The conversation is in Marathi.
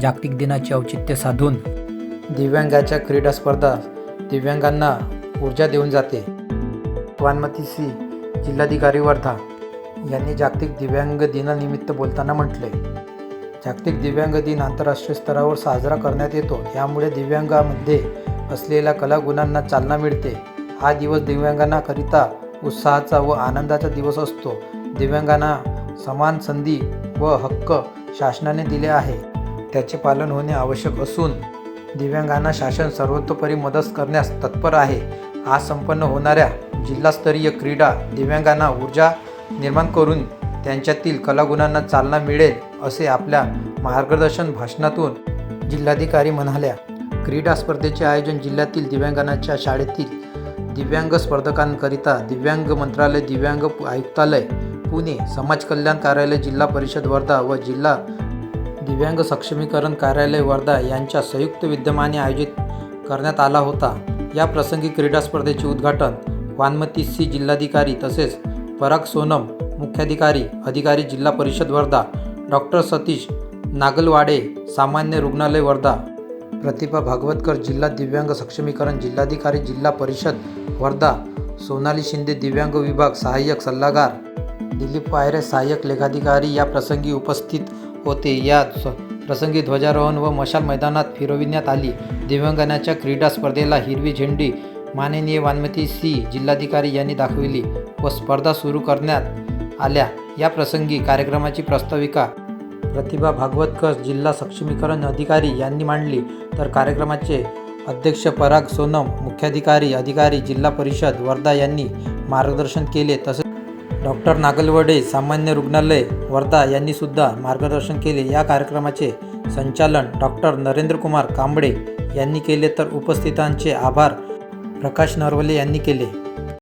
जागतिक दिनाचे औचित्य साधून दिव्यांगाच्या क्रीडा स्पर्धा दिव्यांगांना ऊर्जा देऊन जाते. वान्मती सी. जिल्हाधिकारी वर्धा यांनी जागतिक दिव्यांग दिनानिमित्त बोलताना म्हटले, जागतिक दिव्यांग दिन आंतरराष्ट्रीय स्तरावर साजरा करण्यात येतो. यामुळे दिव्यांगामध्ये असलेल्या कलागुणांना चालना मिळते. हा दिवस दिव्यांगांकरिता उत्साहाचा व आनंदाचा दिवस असतो. दिव्यांगांना समान संधी व हक्क शासनाने दिले आहे. त्याचे पालन होणे आवश्यक असून दिव्यांगांना शासन सर्वतोपरी मदत करण्यास तत्पर आहे. आज संपन्न होणाऱ्या जिल्हास्तरीय क्रीडा दिव्यांगांना ऊर्जा निर्माण करून त्यांच्यातील कलागुणांना चालना मिळेल, असे आपल्या मार्गदर्शन भाषणातून जिल्हाधिकारी म्हणाल्या. क्रीडा स्पर्धेचे आयोजन जिल्ह्यातील दिव्यांगांच्या शाळेतील दिव्यांग स्पर्धकांकरिता दिव्यांग मंत्रालय, दिव्यांग आयुक्तालय पुणे, समाज कल्याण कार्यालय, जिल्हा परिषद वर्धा व जिल्हा दिव्यांग सक्षमीकरण कार्यालय वर्धा यांच्या संयुक्त विद्यमाने आयोजित करण्यात आला होता. या प्रसंगी क्रीडा स्पर्धेचे उद्घाटन वान्मती सी. जिल्हाधिकारी तसेच पराग सोनम, मुख्याधिकारी अधिकारी, जिल्हा परिषद वर्धा, डॉ. सतीश नागलवाडे, सामान्य रुग्णालय वर्धा, प्रतिभा भागवतकर, जिल्हा दिव्यांग सक्षमीकरण जिल्हाधिकारी, जिल्हा परिषद वर्धा, सोनाली शिंदे, दिव्यांग विभाग सहाय्यक सल्लागार, दिलीप पायरे, सहाय्यक लेखाधिकारी या प्रसंगी उपस्थित होते. या प्रसंगी ध्वजारोहण व मशाल मैदानात फिरविण्यात आली. दिव्यांगांच्या क्रीडा स्पर्धेला हिरवी झेंडी माननीय वान्मती सी. जिल्हाधिकारी यांनी दाखविली व स्पर्धा सुरू करण्यात आल्या. या प्रसंगी कार्यक्रमाची प्रस्ताविका प्रतिभा भागवतकर, जिल्हा सक्षमीकरण अधिकारी यांनी मांडली, तर कार्यक्रमाचे अध्यक्ष पराग सोनम, मुख्याधिकारी अधिकारी, जिल्हा परिषद वर्धा यांनी मार्गदर्शन केले. तसेच डॉ. नागलवडे, सामान्य रुग्णालय वर्धा यांनी सुद्धा मार्गदर्शन केले. या कार्यक्रमाचे संचालन डॉ. नरेंद्रकुमार कांबळे यांनी केले, तर उपस्थितांचे आभार प्रकाश नरवले यांनी केले.